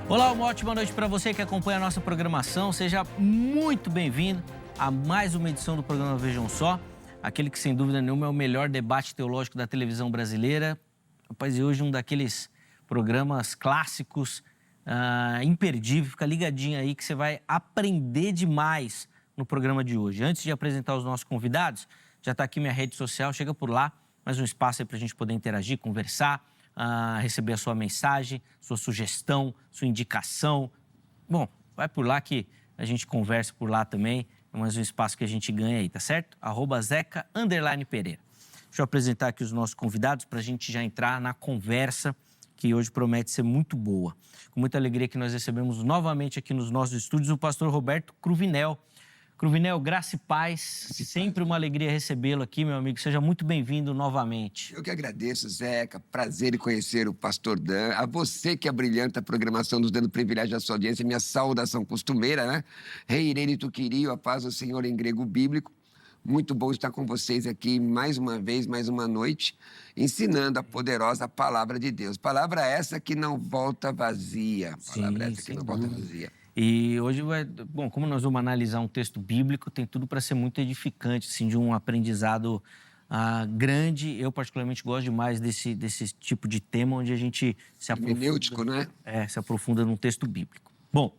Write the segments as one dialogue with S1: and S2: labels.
S1: Olá, uma ótima noite para você que acompanha a nossa programação. Seja muito bem-vindo a mais uma edição do programa Vejam Só, aquele que, sem dúvida nenhuma, é o melhor debate teológico da televisão brasileira. Rapaz, e hoje um daqueles programas clássicos, imperdível. Fica ligadinho aí que você vai aprender demais no programa de hoje. Antes de apresentar os nossos convidados, já está aqui minha rede social, chega por lá, mais um espaço aí para a gente poder interagir, conversar, receber a sua mensagem, sua sugestão, sua indicação. Bom, vai por lá que a gente conversa por lá também. É mais um espaço que a gente ganha aí, tá certo? @Zeca_Pereira. Deixa eu apresentar aqui os nossos convidados para a gente já entrar na conversa, que hoje promete ser muito boa. Com muita alegria que nós recebemos novamente aqui nos nossos estúdios o pastor Roberto Cruvinel. Cruvinel, graça e paz. Sempre uma alegria recebê-lo aqui, meu amigo. Seja muito bem-vindo novamente.
S2: Eu que agradeço, Zeca. Prazer em conhecer o pastor Dan. A você que abrilhanta a programação, nos dando privilégio à sua audiência. Minha saudação costumeira, né? Rei Irene Tuquirio, a paz do Senhor em grego bíblico. Muito bom estar com vocês aqui mais uma vez, mais uma noite, ensinando a poderosa palavra de Deus. Palavra essa que não volta vazia. Palavra essa que não volta vazia.
S1: E hoje, bom, como nós vamos analisar um texto bíblico, tem tudo para ser muito edificante, assim, de um aprendizado grande. Eu, particularmente, gosto demais desse tipo de tema, onde a gente se aprofunda.
S2: Hermenêutico, né?
S1: Se aprofunda num texto bíblico. Bom,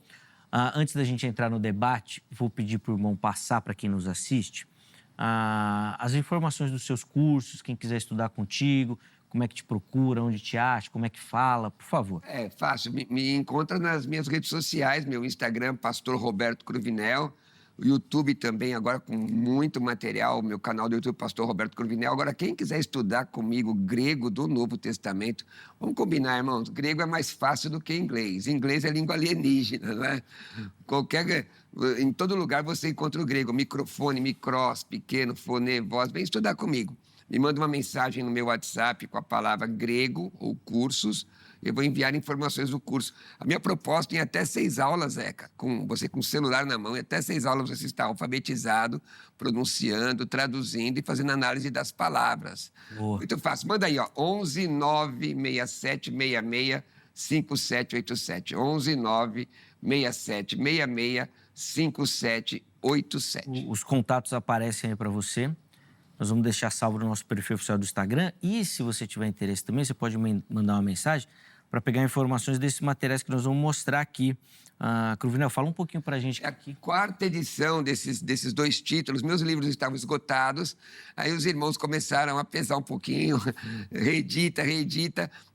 S1: antes da gente entrar no debate, vou pedir para o irmão passar para quem nos assiste as informações dos seus cursos, quem quiser estudar contigo, como é que te procura, onde te acha, como é que fala, por favor.
S2: É fácil, me encontra nas minhas redes sociais, meu Instagram, Pastor Roberto Cruvinel, o YouTube também, agora com muito material, meu canal do YouTube, Pastor Roberto Cruvinel. Agora, quem quiser estudar comigo grego do Novo Testamento, vamos combinar, irmãos, grego é mais fácil do que inglês. Inglês é língua alienígena, né? Em todo lugar você encontra o grego, microfone, micros, pequeno, fone, voz. Vem estudar comigo. Me manda uma mensagem no meu WhatsApp com a palavra grego ou cursos. Eu vou enviar informações do curso. A minha proposta é até 6 aulas, Zeca. Você com o celular na mão, até 6 aulas você está alfabetizado, pronunciando, traduzindo e fazendo análise das palavras.
S1: Boa.
S2: Muito fácil. Manda aí, ó, 11 96766 5787. 11 96766 5787.
S1: Os contatos aparecem aí para você. Nós vamos deixar salvo no nosso perfil oficial do Instagram. E se você tiver interesse também, você pode mandar uma mensagem para pegar informações desses materiais que nós vamos mostrar aqui. Cruvinel, fala um pouquinho para a gente.
S2: É a 4ª edição desses 2 títulos. Meus livros estavam esgotados. Aí os irmãos começaram a pesar um pouquinho. Reedita.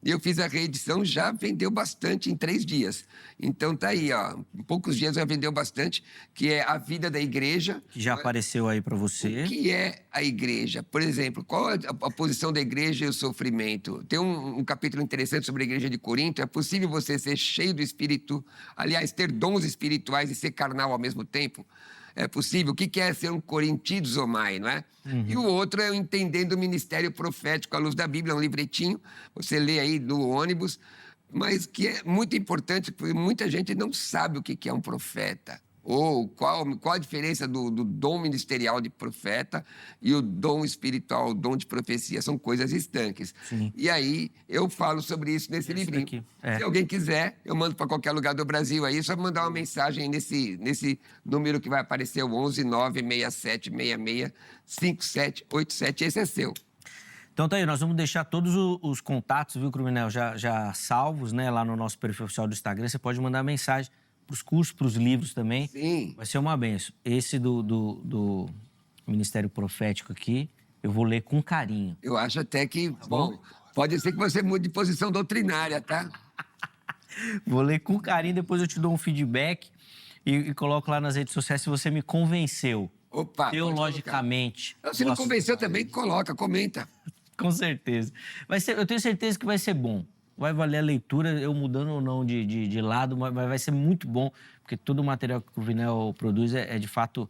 S2: E eu fiz a reedição, já vendeu bastante em 3 dias. Então tá aí, ó. Em poucos dias já vendeu bastante, que é A Vida da Igreja.
S1: Que já apareceu aí para você.
S2: O que é a igreja? Por exemplo, qual é a posição da igreja e o sofrimento? Tem um capítulo interessante sobre a igreja de Corinto. É possível você ser cheio do Espírito, aliás, ter dons espirituais e ser carnal ao mesmo tempo? É possível? O que é ser um corintizomai, não é? Uhum. E o outro é o Entendendo o Ministério Profético à Luz da Bíblia, é um livretinho, você lê aí no ônibus, mas que é muito importante, porque muita gente não sabe o que é um profeta. Ou qual a diferença do dom ministerial de profeta e o dom espiritual, o dom de profecia. São coisas estanques.
S1: Sim.
S2: E aí eu falo sobre isso nesse livrinho. Se alguém quiser, eu mando para qualquer lugar do Brasil aí, só mandar uma mensagem nesse número que vai aparecer, o 11 96766 5787. Esse é seu.
S1: Então tá aí, nós vamos deixar todos os contatos, viu, Cruvinel, já salvos, né, lá no nosso perfil oficial do Instagram. Você pode mandar mensagem para os cursos, para os livros também.
S2: Sim.
S1: Vai ser uma benção. Esse do Ministério Profético aqui, eu vou ler com carinho.
S2: Eu acho até que, bom, pode ser que você mude de posição doutrinária, tá?
S1: Vou ler com carinho, depois eu te dou um feedback e coloco lá nas redes sociais se você me convenceu.
S2: Opa,
S1: teologicamente.
S2: Se não convenceu também, comenta.
S1: Com certeza. Eu tenho certeza que vai ser bom. Vai valer a leitura, eu mudando ou não de lado, mas vai ser muito bom, porque todo o material que o Cruvinel produz é de fato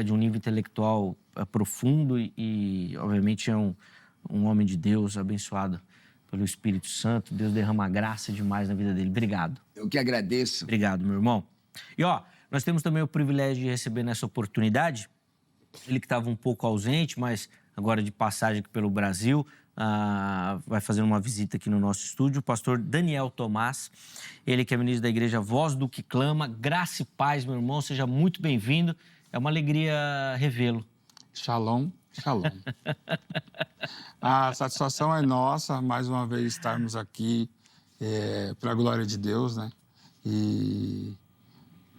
S1: de um nível intelectual profundo e obviamente, é um homem de Deus abençoado pelo Espírito Santo. Deus derrama graça demais na vida dele. Obrigado.
S2: Eu que agradeço.
S1: Obrigado, meu irmão. E, nós temos também o privilégio de receber nessa oportunidade, ele que estava um pouco ausente, mas agora de passagem aqui pelo Brasil, vai fazer uma visita aqui no nosso estúdio, o pastor Daniel Tomás, ele que é ministro da igreja Voz do que Clama. Graça e paz, meu irmão, seja muito bem-vindo. É uma alegria revê-lo.
S3: Shalom, shalom. A satisfação é nossa, mais uma vez, estarmos aqui para a glória de Deus, né? E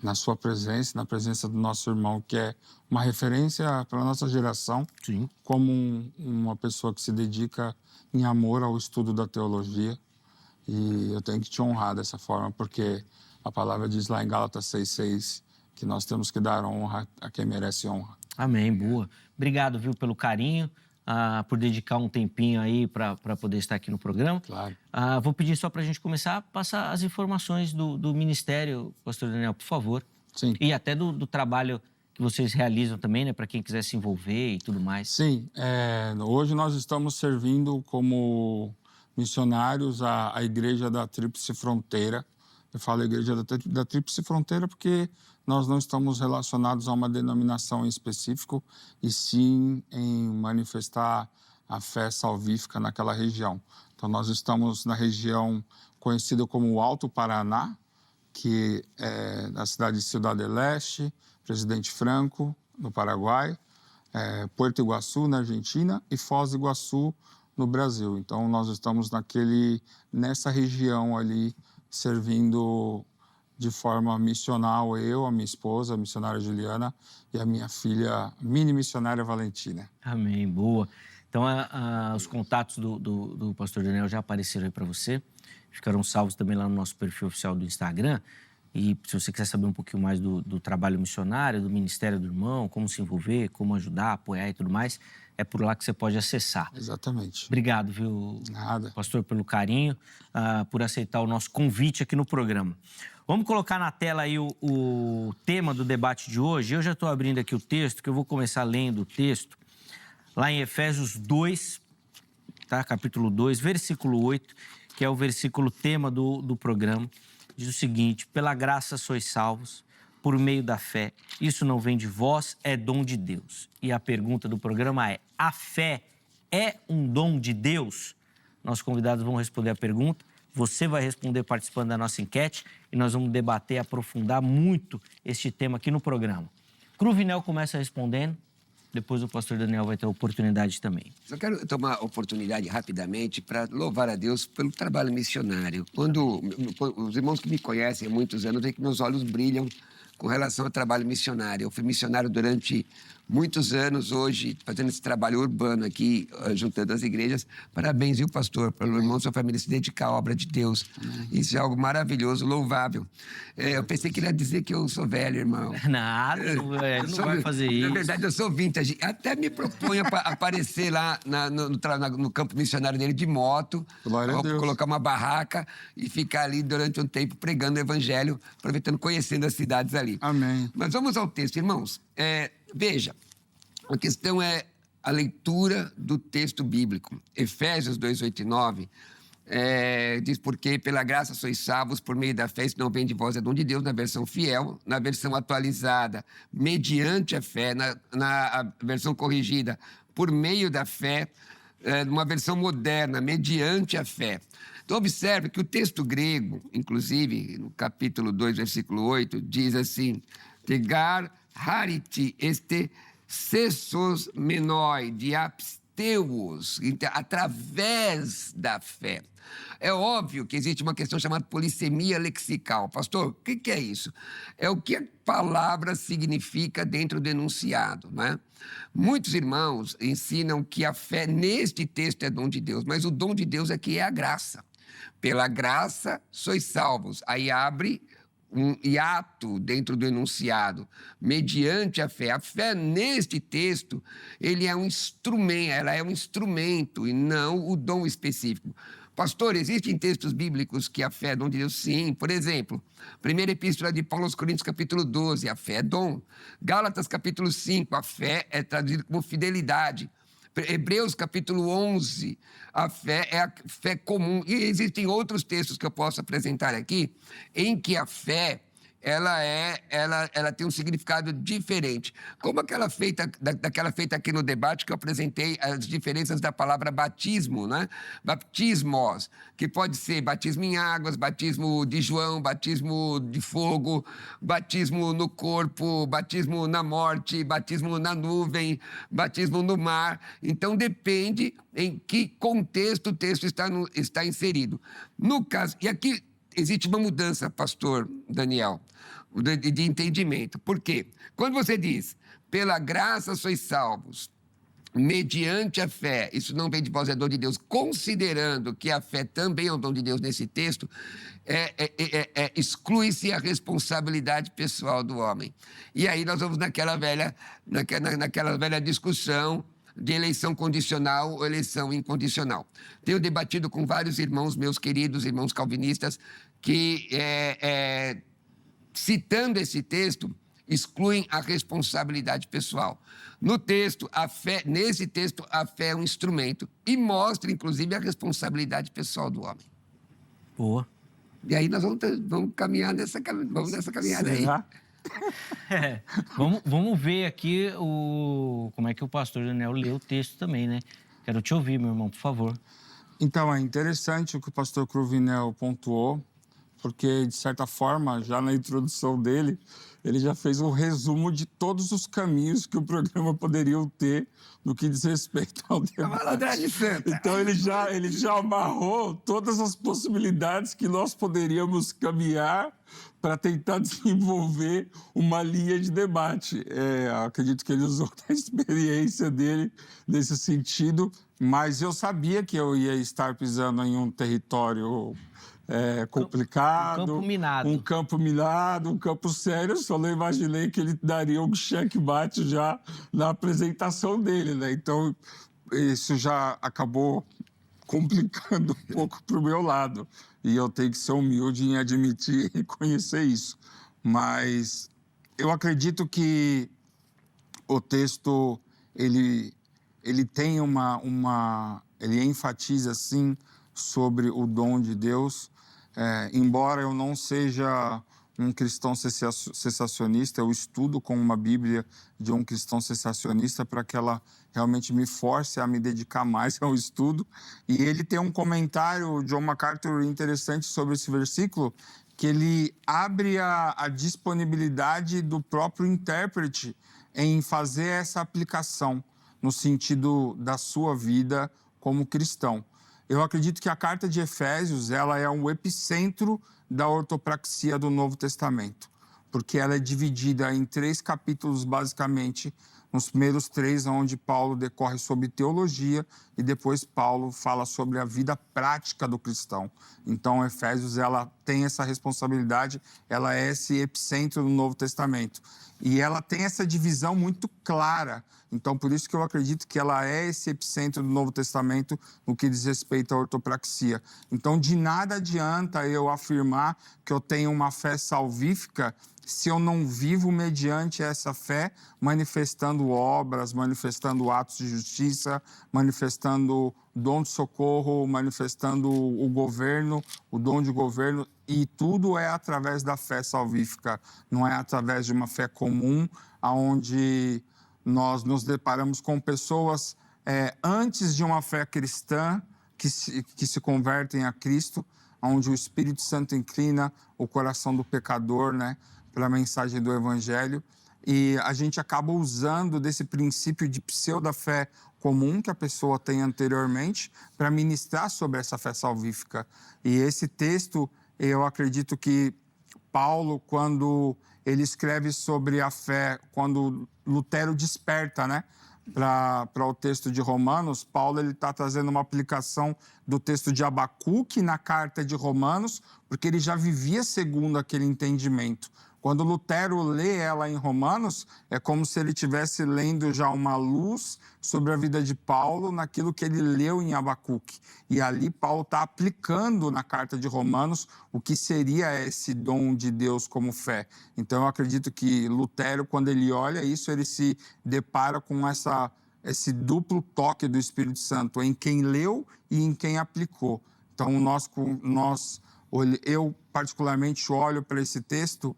S3: na sua presença, na presença do nosso irmão, que é uma referência para a nossa geração,
S1: Sim.
S3: como uma pessoa que se dedica em amor ao estudo da teologia. E eu tenho que te honrar dessa forma, porque a palavra diz lá em Gálatas 6,6 que nós temos que dar honra a quem merece honra.
S1: Amém, boa. Obrigado, viu, pelo carinho, por dedicar um tempinho aí para poder estar aqui no programa.
S3: Claro.
S1: Vou pedir só para a gente começar a passar as informações do ministério, pastor Daniel, por favor.
S3: Sim.
S1: E até do trabalho que vocês realizam também, né, para quem quiser se envolver e tudo mais.
S3: Sim, hoje nós estamos servindo como missionários a Igreja da Tríplice Fronteira. Eu falo Igreja da Tríplice Fronteira porque nós não estamos relacionados a uma denominação em específico, e sim em manifestar a fé salvífica naquela região. Então, nós estamos na região conhecida como o Alto Paraná, que é na cidade de Ciudad del Este, Presidente Franco, no Paraguai, Puerto Iguaçu, na Argentina, e Foz do Iguaçu, no Brasil. Então, nós estamos nessa região ali, servindo de forma missional, eu, a minha esposa, a missionária Juliana, e a minha filha, mini missionária Valentina.
S1: Amém, boa. Então, os contatos do pastor Daniel já apareceram aí para você. Ficarão salvos também lá no nosso perfil oficial do Instagram. E se você quiser saber um pouquinho mais do trabalho missionário, do ministério do irmão, como se envolver, como ajudar, apoiar e tudo mais, é por lá que você pode acessar.
S3: Exatamente.
S1: Obrigado, viu,
S3: Nada.
S1: pastor, pelo carinho, por aceitar o nosso convite aqui no programa. Vamos colocar na tela aí o tema do debate de hoje. Eu já estou abrindo aqui o texto, que eu vou começar lendo o texto, lá em Efésios 2, tá? Capítulo 2, versículo 8, que é o versículo tema do programa. Diz o seguinte: pela graça sois salvos, por meio da fé. Isso não vem de vós, é dom de Deus. E a pergunta do programa é: a fé é um dom de Deus? Nossos convidados vão responder a pergunta. Você vai responder participando da nossa enquete e nós vamos debater e aprofundar muito este tema aqui no programa. Cruvinel começa respondendo, depois o pastor Daniel vai ter a oportunidade também.
S2: Só quero tomar a oportunidade rapidamente para louvar a Deus pelo trabalho missionário. Quando os irmãos que me conhecem há muitos anos veem que meus olhos brilham com relação ao trabalho missionário. Eu fui missionário durante muitos anos, hoje fazendo esse trabalho urbano aqui, juntando as igrejas. Parabéns, viu, pastor, pelo irmão e sua família se dedicar à obra de Deus. Isso é algo maravilhoso, louvável. Eu pensei que ele ia dizer que eu sou velho, irmão.
S1: Nada, ele não vai fazer isso.
S2: Na verdade, eu sou vintage. Até me proponho a aparecer lá no campo missionário dele de moto.
S3: Glória a Deus.
S2: Colocar uma barraca e ficar ali durante um tempo pregando o evangelho, aproveitando, conhecendo as cidades ali.
S3: Amém.
S2: Mas vamos ao texto, irmãos. Veja, a questão é a leitura do texto bíblico. Efésios 2, 8 e 9 diz: porque pela graça sois salvos por meio da fé, isso não vem de vós, é dom de Deus, na versão fiel. Na versão atualizada, mediante a fé. Na versão corrigida, por meio da fé. Numa versão moderna, mediante a fé. Então, observe que o texto grego, inclusive, no capítulo 2, versículo 8, diz assim: tegar hariti este sessos menoi diapsteus, através da fé. É óbvio que existe uma questão chamada polissemia lexical. Pastor, o que é isso? É o que a palavra significa dentro do enunciado, né? Muitos irmãos ensinam que a fé neste texto é dom de Deus, mas o dom de Deus é que é a graça. Pela graça sois salvos. Aí abre um hiato dentro do enunciado, mediante a fé. A fé neste texto, ela é um instrumento e não o dom específico. Pastor, existem textos bíblicos que a fé é dom de Deus? Sim. Por exemplo, primeira epístola de Paulo aos Coríntios, capítulo 12, a fé é dom. Gálatas, capítulo 5, a fé é traduzida como fidelidade. Hebreus, capítulo 11, a fé é a fé comum. E existem outros textos que eu posso apresentar aqui, em que a fé ela tem um significado diferente. Como daquela feita aqui no debate, que eu apresentei as diferenças da palavra batismo, né? Batismos, que pode ser batismo em águas, batismo de João, batismo de fogo, batismo no corpo, batismo na morte, batismo na nuvem, batismo no mar. Então, depende em que contexto o texto está inserido. No caso, e aqui existe uma mudança, pastor Daniel, de entendimento. Por quê? Quando você diz, pela graça sois salvos, mediante a fé, isso não vem de vós, é dom de Deus, considerando que a fé também é um dom de Deus nesse texto, exclui-se a responsabilidade pessoal do homem. E aí nós vamos naquela velha discussão de eleição condicional ou eleição incondicional. Tenho debatido com vários irmãos, meus queridos irmãos calvinistas, que, citando esse texto, excluem a responsabilidade pessoal. Nesse texto, a fé é um instrumento e mostra, inclusive, a responsabilidade pessoal do homem.
S1: Boa.
S2: E aí nós vamos caminhar nessa caminhada aí.
S1: Vamos ver aqui como é que o pastor Daniel lê o texto também, né? Quero te ouvir, meu irmão, por favor.
S3: Então, é interessante o que o pastor Cruvinel pontuou, porque, de certa forma, já na introdução dele, ele já fez um resumo de todos os caminhos que o programa poderia ter no que diz respeito ao debate.
S2: A malandragem santa.
S3: Então, ele já amarrou todas as possibilidades que nós poderíamos caminhar para tentar desenvolver uma linha de debate. Acredito que ele usou a experiência dele nesse sentido, mas eu sabia que eu ia estar pisando em um território complicado, um campo minado, um campo sério. Eu só não imaginei que ele daria um checkmate já na apresentação dele, né? Então, isso já acabou complicando um pouco para o meu lado. E eu tenho que ser humilde em admitir e reconhecer isso. Mas eu acredito que o texto, ele tem ele enfatiza, sim, sobre o dom de Deus. Embora eu não seja um cristão cessacionista, eu estudo com uma Bíblia de um cristão cessacionista para que ela realmente me force a me dedicar mais ao estudo. E ele tem um comentário, John MacArthur, interessante sobre esse versículo, que ele abre a disponibilidade do próprio intérprete em fazer essa aplicação no sentido da sua vida como cristão. Eu acredito que a carta de Efésios, ela é um epicentro da ortopraxia do Novo Testamento, porque ela é dividida em 3 capítulos, basicamente, nos primeiros 3, onde Paulo decorre sobre teologia e depois Paulo fala sobre a vida prática do cristão. Então, Efésios, ela tem essa responsabilidade, ela é esse epicentro do Novo Testamento. E ela tem essa divisão muito clara. Então, por isso que eu acredito que ela é esse epicentro do Novo Testamento no que diz respeito à ortopraxia. Então, de nada adianta eu afirmar que eu tenho uma fé salvífica se eu não vivo mediante essa fé, manifestando obras, manifestando atos de justiça, manifestando dom de socorro, manifestando o governo, o dom de governo, e tudo é através da fé salvífica, não é através de uma fé comum, onde nós nos deparamos com pessoas antes de uma fé cristã que se convertem a Cristo, onde o Espírito Santo inclina o coração do pecador, né, pela mensagem do Evangelho, e a gente acaba usando desse princípio de pseudo-fé comum que a pessoa tem anteriormente para ministrar sobre essa fé salvífica. E esse texto, eu acredito que Paulo, quando ele escreve sobre a fé, quando Lutero desperta, né, para o texto de Romanos, Paulo está trazendo uma aplicação do texto de Abacuque na carta de Romanos, porque ele já vivia segundo aquele entendimento. Quando Lutero lê ela em Romanos, é como se ele estivesse lendo já uma luz sobre a vida de Paulo naquilo que ele leu em Abacuque. E ali Paulo está aplicando na carta de Romanos o que seria esse dom de Deus como fé. Então eu acredito que Lutero, quando ele olha isso, ele se depara com esse duplo toque do Espírito Santo em quem leu e em quem aplicou. Então eu particularmente olho para esse texto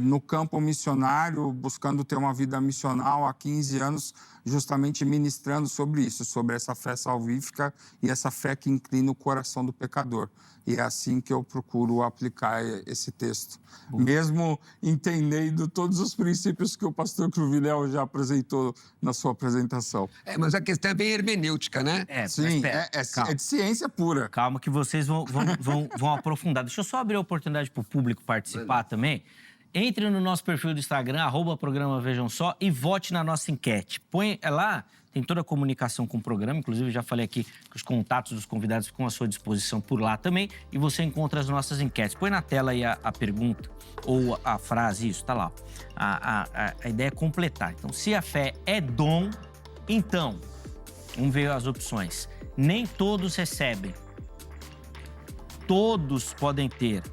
S3: no campo missionário, buscando ter uma vida missional há 15 anos, justamente ministrando sobre isso, sobre essa fé salvífica e essa fé que inclina o coração do pecador. E é assim que eu procuro aplicar esse texto. Mesmo entendendo todos os princípios que o pastor Cruvinel já apresentou na sua apresentação.
S2: Mas a questão é bem hermenêutica, né?
S3: Sim, é de ciência pura.
S1: Calma que vocês vão aprofundar. Deixa eu só abrir a oportunidade para o público participar também. Entre no nosso perfil do Instagram, @programa Vejam Só, e vote na nossa enquete. Põe lá, tem toda a comunicação com o programa, inclusive já falei aqui que os contatos dos convidados ficam à sua disposição por lá também, e você encontra as nossas enquetes. Põe na tela aí a pergunta ou a frase, isso, tá lá. A ideia é completar. Então, se a fé é dom, então, vamos ver as opções. Nem todos recebem. Todos podem ter.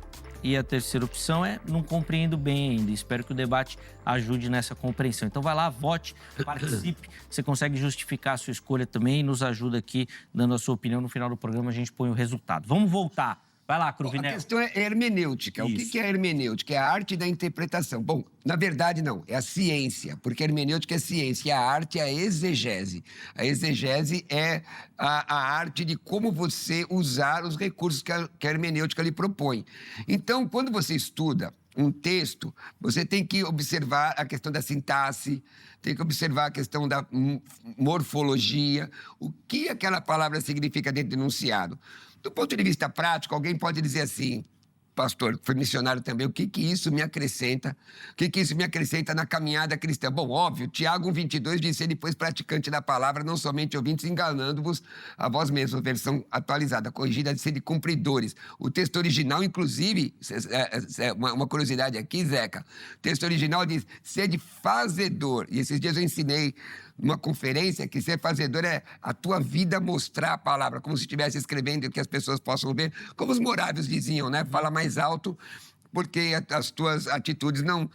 S1: E a terceira opção é não compreendo bem ainda. Espero que o debate ajude nessa compreensão. Então vai lá, vote, participe. Você consegue justificar a sua escolha também e nos ajuda aqui, dando a sua opinião. No final do programa a gente põe o resultado. Vamos voltar. Vai lá, Cruvinel.
S2: A questão é hermenêutica. Isso. O que é hermenêutica? É a arte da interpretação. Bom, na verdade, não. É a ciência, porque a hermenêutica é ciência. E a arte é a exegese. A exegese é a arte de como você usar os recursos que a hermenêutica lhe propõe. Então, quando você estuda um texto, você tem que observar a questão da sintaxe, tem que observar a questão da morfologia, o que aquela palavra significa dentro do enunciado. Do ponto de vista prático, alguém pode dizer assim, pastor, foi missionário também, o que isso me acrescenta? O que isso me acrescenta na caminhada cristã? Bom, óbvio, Tiago 1,22 diz, ser depois praticante da palavra, não somente ouvintes, enganando-vos a vós mesmos, versão atualizada, corrigida de ser de cumpridores. O texto original, inclusive, uma curiosidade aqui, Zeca, o texto original diz, ser de fazedor. E esses dias eu ensinei numa conferência que ser fazedor é a tua vida mostrar a palavra, como se estivesse escrevendo e que as pessoas possam ver, como os morávios diziam, né? Fala mais alto, porque as tuas atitudes não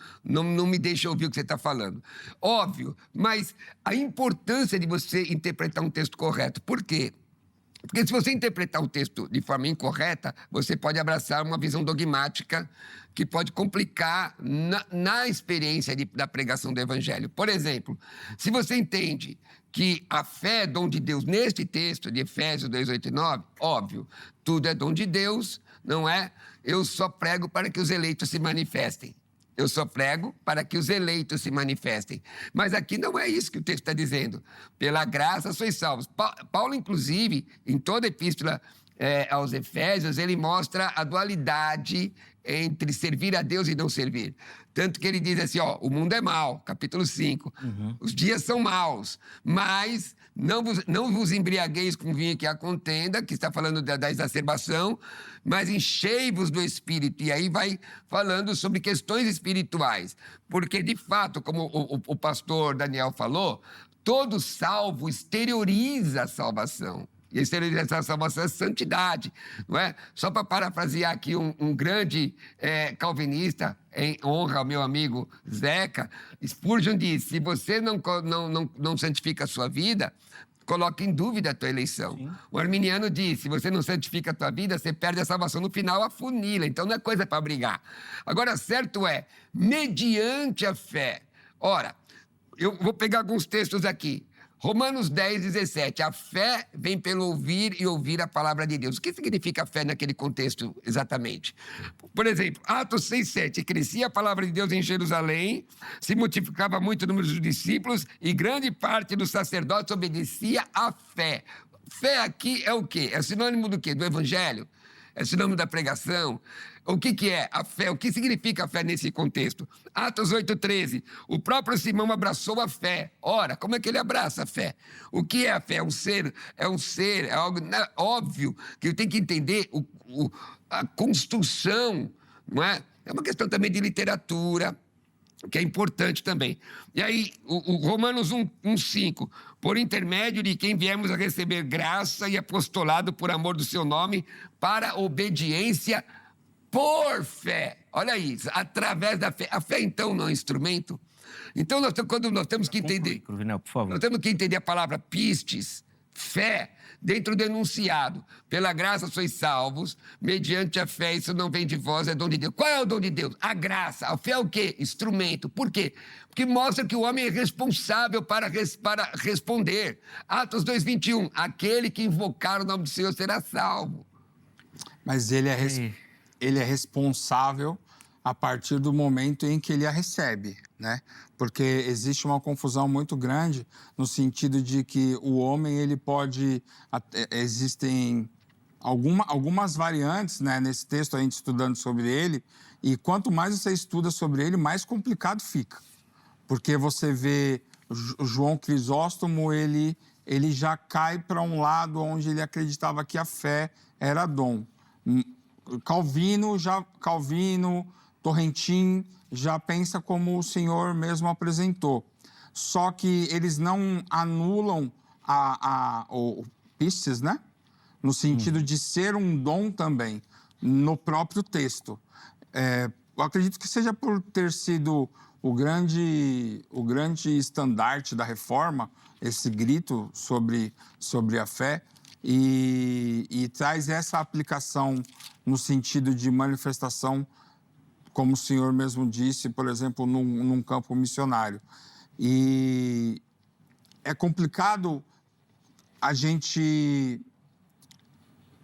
S2: me deixam ouvir o que você está falando. Óbvio, mas a importância de você interpretar um texto correto. Por quê? Porque se você interpretar o texto de forma incorreta, você pode abraçar uma visão dogmática que pode complicar na experiência da pregação do evangelho. Por exemplo, se você entende que a fé é dom de Deus neste texto de Efésios 2, 8 e 9, óbvio, tudo é dom de Deus, não é? Eu só prego para que os eleitos se manifestem. Eu só prego para que os eleitos se manifestem. Mas aqui não é isso que o texto está dizendo. Pela graça sois salvos. Paulo, inclusive, em toda a epístola aos Efésios, ele mostra a dualidade entre servir a Deus e não servir. Tanto que ele diz assim, o mundo é mau, capítulo 5. Os dias são maus, mas não vos embriagueis com vinho que há contenda, que está falando da exacerbação, mas enchei-vos do Espírito. E aí vai falando sobre questões espirituais. Porque, de fato, como o pastor Daniel falou, todo salvo exterioriza a salvação. E a exteriorização da salvação é santidade, não é? Só para parafrasear aqui um grande calvinista, em honra ao meu amigo Zeca, Spurgeon diz, se você não santifica a sua vida, coloca em dúvida a tua eleição. Sim. O arminiano diz, se você não santifica a tua vida, você perde a salvação, no final afunila, então não é coisa para brigar. Agora, certo é, mediante a fé. Ora, eu vou pegar alguns textos aqui. Romanos 10, 17. A fé vem pelo ouvir e ouvir a palavra de Deus. O que significa fé naquele contexto exatamente? Por exemplo, Atos 6, 7. Crescia a palavra de Deus em Jerusalém, se multiplicava muito o número dos discípulos e grande parte dos sacerdotes obedecia à fé. Fé aqui é o quê? É sinônimo do quê? Do evangelho? É sinônimo da pregação? O que é a fé? O que significa a fé nesse contexto? Atos 8,13. O próprio Simão abraçou a fé. Ora, como é que ele abraça a fé? O que é a fé? É algo óbvio que eu tenho que entender a construção, não é? É uma questão também de literatura, que é importante também. E aí, o Romanos 1,5. Por intermédio de quem viemos a receber graça e apostolado por amor do seu nome, para obediência por fé. Olha isso, através da fé. A fé, então, não é um instrumento? Então, quando nós temos que entender...
S1: Cruvinel, por favor.
S2: Nós temos que entender a palavra pistes, fé dentro do enunciado. Pela graça sois salvos, mediante a fé, isso não vem de vós, é dom de Deus. Qual é o dom de Deus? A graça. A fé é o quê? Instrumento. Por quê? Porque mostra que o homem é responsável para responder. Atos 2:21, aquele que invocar o nome do Senhor será salvo.
S3: Mas ele é responsável a partir do momento em que ele a recebe, né? Porque existe uma confusão muito grande no sentido de que o homem, ele pode... Existem algumas variantes, né, nesse texto, a gente estudando sobre ele, e quanto mais você estuda sobre ele, mais complicado fica. Porque você vê o João Crisóstomo, ele já cai para um lado onde ele acreditava que a fé era dom. Calvino, Torrentin já pensa como o Senhor mesmo apresentou. Só que eles não anulam o pistes, né? No sentido de ser um dom também, no próprio texto. Eu acredito que seja por ter sido o grande estandarte da reforma, esse grito sobre a fé, e traz essa aplicação no sentido de manifestação, como o senhor mesmo disse, por exemplo, num campo missionário. E é complicado a gente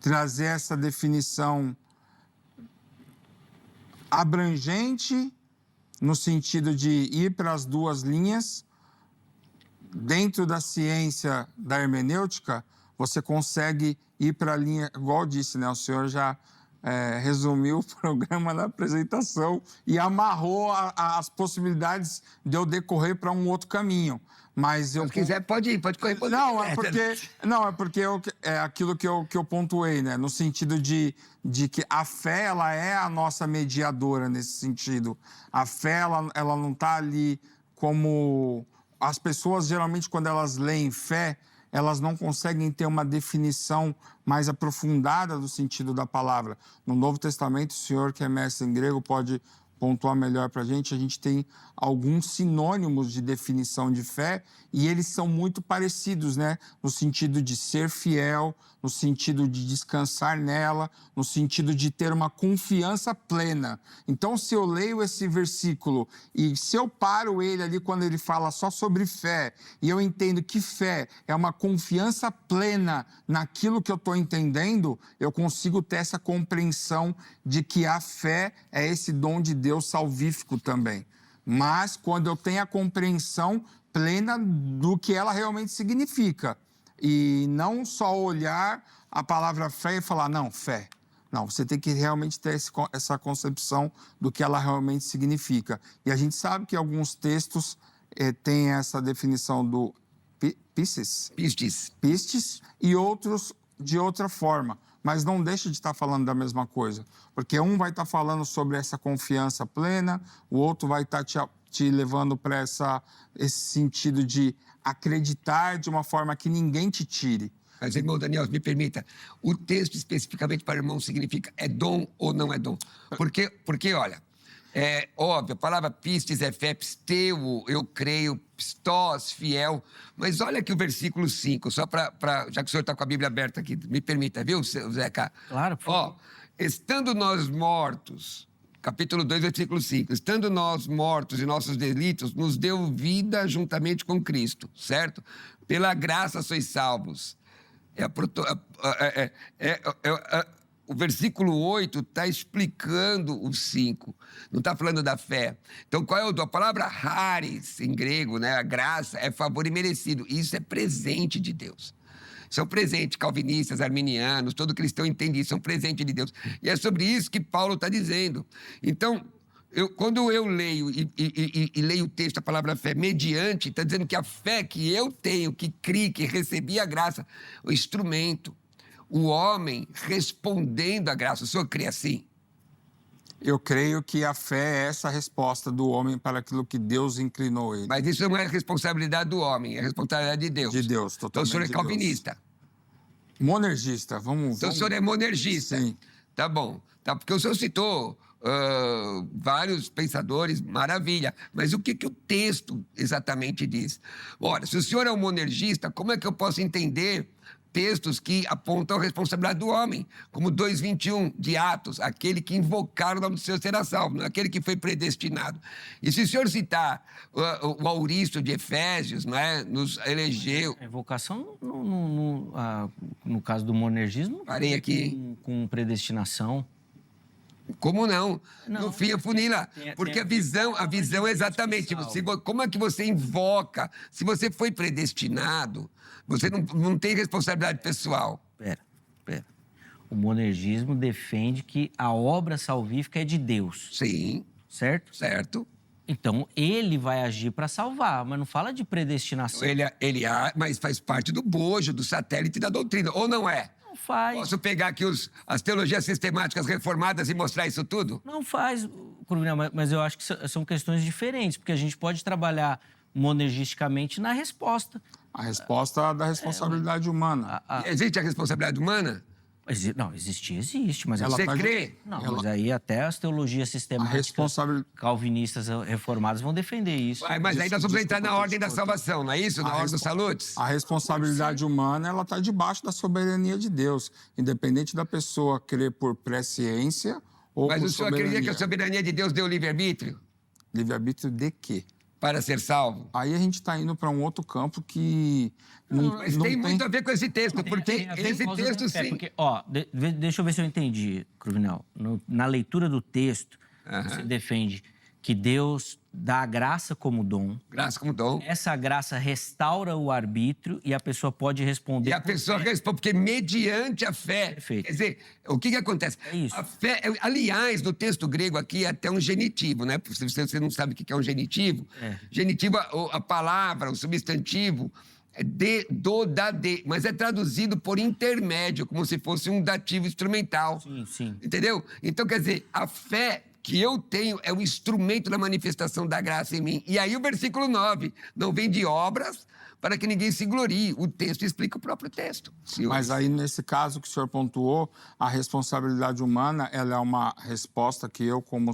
S3: trazer essa definição abrangente, no sentido de ir para as duas linhas. Dentro da ciência da hermenêutica, você consegue ir para a linha, igual eu disse, né? O senhor já resumiu o programa na apresentação e amarrou as possibilidades de eu decorrer para um outro caminho. Mas
S2: Se quiser, pode ir, pode correr.
S3: Não, é porque é aquilo que eu pontuei, né? No sentido de que a fé, ela é a nossa mediadora nesse sentido. A fé, ela não está ali como... As pessoas, geralmente, quando elas leem fé, elas não conseguem ter uma definição mais aprofundada do sentido da palavra. No Novo Testamento, o senhor que é mestre em grego pode pontuar melhor para a gente tem alguns sinônimos de definição de fé e eles são muito parecidos, né? No sentido de ser fiel, no sentido de descansar nela, no sentido de ter uma confiança plena. Então, se eu leio esse versículo e se eu paro ele ali quando ele fala só sobre fé e eu entendo que fé é uma confiança plena naquilo que eu estou entendendo, eu consigo ter essa compreensão de que a fé é esse dom de Deus salvífico também. Mas quando eu tenho a compreensão plena do que ela realmente significa. E não só olhar a palavra fé e falar, não, fé. Não, você tem que realmente ter essa concepção do que ela realmente significa. E a gente sabe que alguns textos têm essa definição do pistes e outros de outra forma. Mas não deixa de estar falando da mesma coisa. Porque um vai estar falando sobre essa confiança plena, o outro vai estar te levando para esse sentido de acreditar de uma forma que ninguém te tire.
S2: Mas, irmão Daniel, me permita, o texto especificamente para irmão significa é dom ou não é dom? Porque olha, é óbvio, a palavra pistes é fé, pisteu, eu creio, pistós, fiel. Mas olha aqui o versículo 5, só já que o senhor está com a Bíblia aberta aqui, me permita, viu, Zeca?
S1: Claro, por favor.
S2: Estando nós mortos, capítulo 2, versículo 5, estando nós mortos em nossos delitos, nos deu vida juntamente com Cristo, certo? Pela graça sois salvos. O versículo 8 está explicando o 5, não está falando da fé. Então, qual é o dom? A palavra charis, em grego, né? A graça é favor imerecido. Isso é presente de Deus. Isso é um presente. Calvinistas, arminianos, todo cristão entende isso, é um presente de Deus. E é sobre isso que Paulo está dizendo. Então, quando eu leio e leio o texto, a palavra fé, mediante, está dizendo que a fé que eu tenho, que criei, que recebi a graça, o instrumento, o homem respondendo à graça. O senhor crê assim?
S3: Eu creio que a fé é essa resposta do homem para aquilo que Deus inclinou ele.
S2: Mas isso não é responsabilidade do homem, é responsabilidade de Deus.
S3: De Deus, totalmente.
S2: Então o senhor é calvinista?
S3: Monergista, vamos...
S2: Então o senhor é monergista?
S3: Sim.
S2: Tá bom. Tá, porque o senhor citou vários pensadores, maravilha. Mas o que o texto exatamente diz? Ora, se o senhor é um monergista, como é que eu posso entender textos que apontam a responsabilidade do homem, como 2:21 de Atos, aquele que invocar o nome do Senhor será salvo, não é aquele que foi predestinado. E se o senhor citar o Auristo de Efésios, não é? Nos elegeu...
S1: A invocação, no caso do monergismo,
S2: Parei aqui.
S1: Com predestinação.
S2: Como não?
S1: Não.
S2: No fim, afunila. Porque a visão é exatamente... como é que você invoca? Se você foi predestinado, você não tem responsabilidade pessoal.
S1: Pera. O monergismo defende que a obra salvífica é de Deus.
S2: Sim.
S1: Certo?
S2: Certo.
S1: Então, ele vai agir para salvar, mas não fala de predestinação.
S2: Mas faz parte do bojo, do satélite da doutrina, ou não é?
S1: Não faz.
S2: Posso pegar aqui as teologias sistemáticas reformadas e mostrar isso tudo?
S1: Não faz, Cruvinel, mas eu acho que são questões diferentes, porque a gente pode trabalhar monergisticamente na resposta.
S3: A resposta da responsabilidade humana.
S2: Existe a responsabilidade humana?
S1: Não, existe, mas...
S2: Você crê?
S1: Não, mas aí até as teologias sistemáticas calvinistas reformadas vão defender isso.
S2: Mas aí nós vamos entrar na ordem da salvação, não é isso? Na ordem dos saludes?
S3: A responsabilidade humana, ela está debaixo da soberania de Deus, independente da pessoa crer por presciência ou por soberania.
S2: Mas o senhor acredita que a soberania de Deus deu livre-arbítrio?
S3: Livre-arbítrio de quê?
S2: Para ser salvo.
S3: Aí a gente está indo para um outro campo que...
S2: Mas tem muito a ver com esse texto, porque esse texto sim...
S1: Porque, deixa eu ver se eu entendi, Cruvinel. Na leitura do texto, você defende que Deus dá a graça como dom.
S2: Graça como dom.
S1: Essa graça restaura o arbítrio e a pessoa pode responder.
S2: E a pessoa responde, porque mediante a fé. Perfeito. Quer dizer, o que acontece?
S1: É isso.
S2: A fé, aliás, no texto grego aqui é até um genitivo, né? Se você não sabe o que é um genitivo, genitivo, a palavra, o substantivo, é de, mas é traduzido por intermédio, como se fosse um dativo instrumental.
S1: Sim.
S2: Entendeu? Então, quer dizer, a fé que eu tenho é o instrumento da manifestação da graça em mim. E aí o versículo 9, não vem de obras para que ninguém se glorie. O texto explica o próprio texto.
S3: Mas aí, nesse caso que o senhor pontuou, a responsabilidade humana, ela é uma resposta que eu, como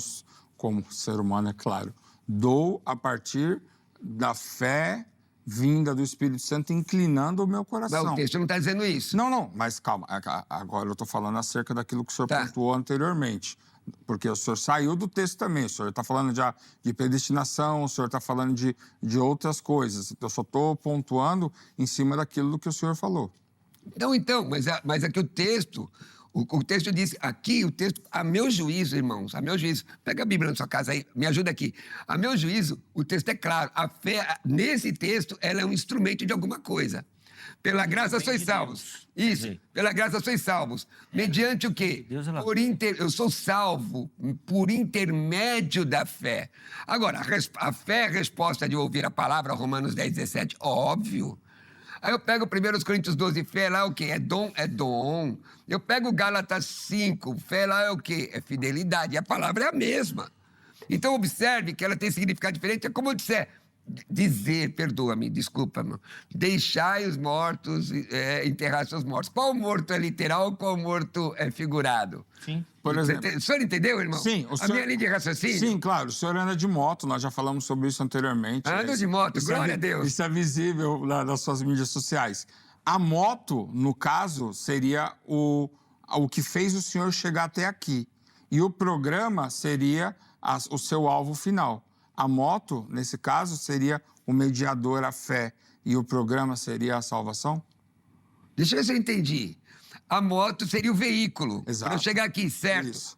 S3: ser humano, é claro, dou a partir da fé vinda do Espírito Santo, inclinando o meu coração.
S2: Mas o texto não está dizendo isso.
S3: Não, mas calma. Agora eu estou falando acerca daquilo que o senhor pontuou anteriormente. Porque o senhor saiu do texto também. O senhor está falando já de predestinação, o senhor está falando de outras coisas. Então, eu só estou pontuando em cima daquilo que o senhor falou.
S2: Então, mas aqui o texto... O texto diz, aqui o texto, a meu juízo, irmãos, a meu juízo, pega a Bíblia na sua casa aí, me ajuda aqui. A meu juízo, o texto é claro, a fé, nesse texto, ela é um instrumento de alguma coisa. Pela graça sois salvos. Isso, pela graça sois salvos. Mediante o quê? Eu sou salvo por intermédio da fé. Agora, a fé é a resposta de ouvir a palavra, Romanos 10:17, óbvio. Aí eu pego 1 Coríntios 12, fé lá é o quê? É dom. Eu pego Gálatas 5, fé lá é o quê? É fidelidade. E a palavra é a mesma. Então, observe que ela tem significado diferente. É como eu disser, perdoa-me, desculpa, irmão. Deixai os mortos, enterrar seus mortos. Qual morto é literal, qual morto é figurado?
S1: Sim.
S3: Por exemplo.
S2: O senhor entendeu, irmão?
S3: Sim.
S2: Minha linha de raciocínio?
S3: Sim, claro. O senhor anda de moto, nós já falamos sobre isso anteriormente.
S2: Ando de moto, glória a Deus.
S3: Isso é visível nas suas mídias sociais. A moto, no caso, seria o que fez o senhor chegar até aqui. E o programa seria o seu alvo final. A moto, nesse caso, seria o mediador, a fé. E o programa seria a salvação?
S2: Deixa eu ver se eu entendi. A moto seria o veículo.
S3: Exato.
S2: Para eu chegar aqui, certo?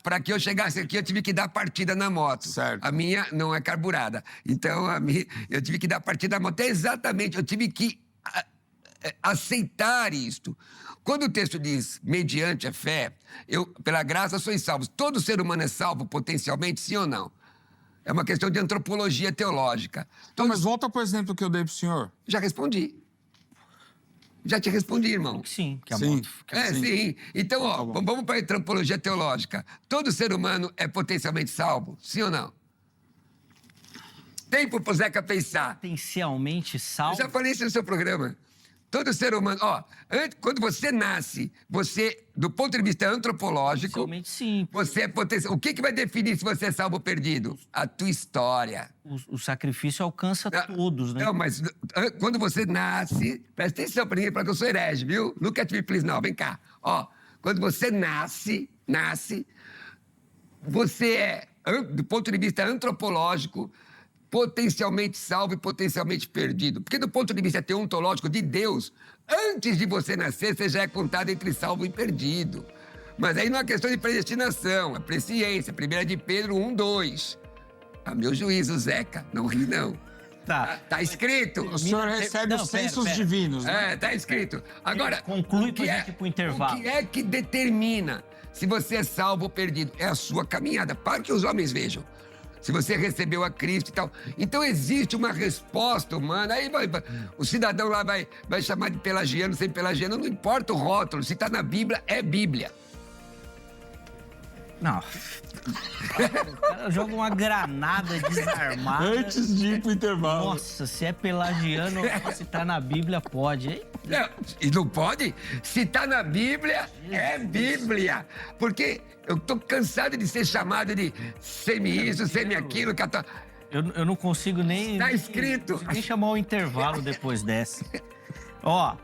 S2: Para que eu chegasse aqui, eu tive que dar partida na moto.
S3: Certo.
S2: A minha não é carburada. Então, eu tive que dar partida na moto. Exatamente, eu tive que aceitar isto. Quando o texto diz, mediante a fé, pela graça sois salvos. Todo ser humano é salvo potencialmente, sim ou não? É uma questão de antropologia teológica.
S3: Então, mas volta para o exemplo que eu dei para o senhor.
S2: Já respondi. Já te respondi, irmão.
S1: Sim, que a
S3: Sim.
S1: moto...
S2: Sim. Então, vamos para a antropologia teológica. Todo ser humano é potencialmente salvo, sim ou não? Tempo pro Zeca pensar.
S1: Potencialmente salvo?
S2: Eu já falei isso no seu programa. Todo ser humano... Ó, quando você nasce, você, do ponto de vista antropológico...
S1: Realmente sim.
S2: Você é potencial. O que vai definir se você é salvo ou perdido? A tua história.
S1: O sacrifício alcança todos, né?
S2: Não, mas quando você nasce... Presta atenção para que eu sou herege, viu? Look at me, please, não. Vem cá. Ó, quando você nasce, você é, do ponto de vista antropológico, potencialmente salvo e potencialmente perdido. Porque do ponto de vista teontológico de Deus, antes de você nascer, você já é contado entre salvo e perdido. Mas aí não é questão de predestinação, é presciência. 1 de Pedro 1:2. A meu juízo, Zeca, não ri não. Tá escrito.
S3: O senhor recebe os censos divinos, né?
S2: Tá escrito. Agora,
S1: conclui pra gente ir pro intervalo.
S2: O que é que determina se você é salvo ou perdido? É a sua caminhada, para que os homens vejam. Se você recebeu a Cristo e tal. Então existe uma resposta humana. Aí o cidadão lá vai chamar de pelagiano, sem pelagiano, não importa o rótulo. Se está na Bíblia, é Bíblia.
S1: Não. O cara joga uma granada desarmada.
S3: Antes de ir pro intervalo.
S1: Nossa, se é pelagiano, se tá na Bíblia, pode, hein?
S2: Não, e não pode? Se tá na Bíblia, é Bíblia. Porque eu tô cansado de ser chamado de semi-isso, semi-aquilo.
S1: Eu não consigo nem...
S2: Tá escrito.
S1: Nem chamar o intervalo depois dessa. Ó,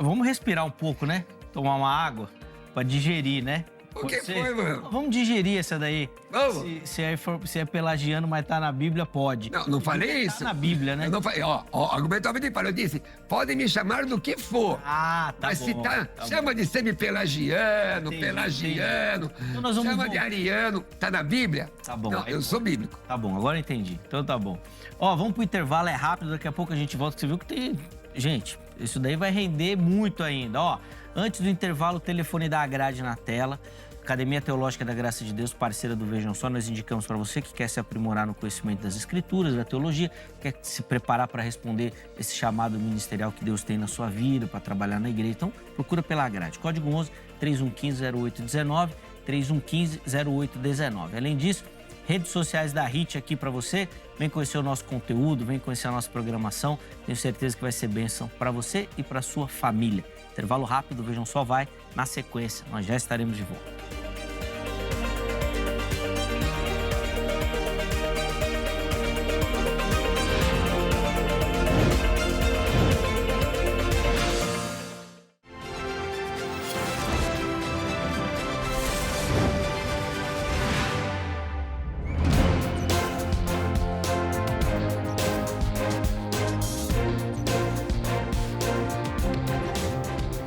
S1: vamos respirar um pouco, né? Tomar uma água pra digerir, né?
S2: O que foi, mano?
S1: Vamos digerir essa daí.
S2: Vamos.
S1: Se é pelagiano, mas tá na Bíblia, pode.
S2: Não falei isso.
S1: Tá na Bíblia, né?
S2: Eu não falei, argumentou bem, eu disse, podem me chamar do que for.
S1: Ah, tá
S2: mas
S1: bom.
S2: Se chama de semi-pelagiano, pelagiano,
S1: então nós vamos
S2: chama de ariano, tá na Bíblia?
S1: Tá bom.
S2: Não, eu sou bíblico.
S1: Tá bom, agora eu entendi. Então tá bom. Ó, vamos pro intervalo, é rápido, daqui a pouco a gente volta, que você viu que tem... Gente, isso daí vai render muito ainda, ó. Antes do intervalo, o telefone da grade na tela. Academia Teológica da Graça de Deus, parceira do Vejam Só, nós indicamos para você que quer se aprimorar no conhecimento das Escrituras, da teologia, quer se preparar para responder esse chamado ministerial que Deus tem na sua vida, para trabalhar na igreja. Então, procura pela grade. Código 11 3115-0819, 3115-0819. Além disso, redes sociais da HIT aqui para você. Vem conhecer o nosso conteúdo, vem conhecer a nossa programação. Tenho certeza que vai ser bênção para você e para sua família. Intervalo rápido, Vejam Só vai na sequência. Nós já estaremos de volta.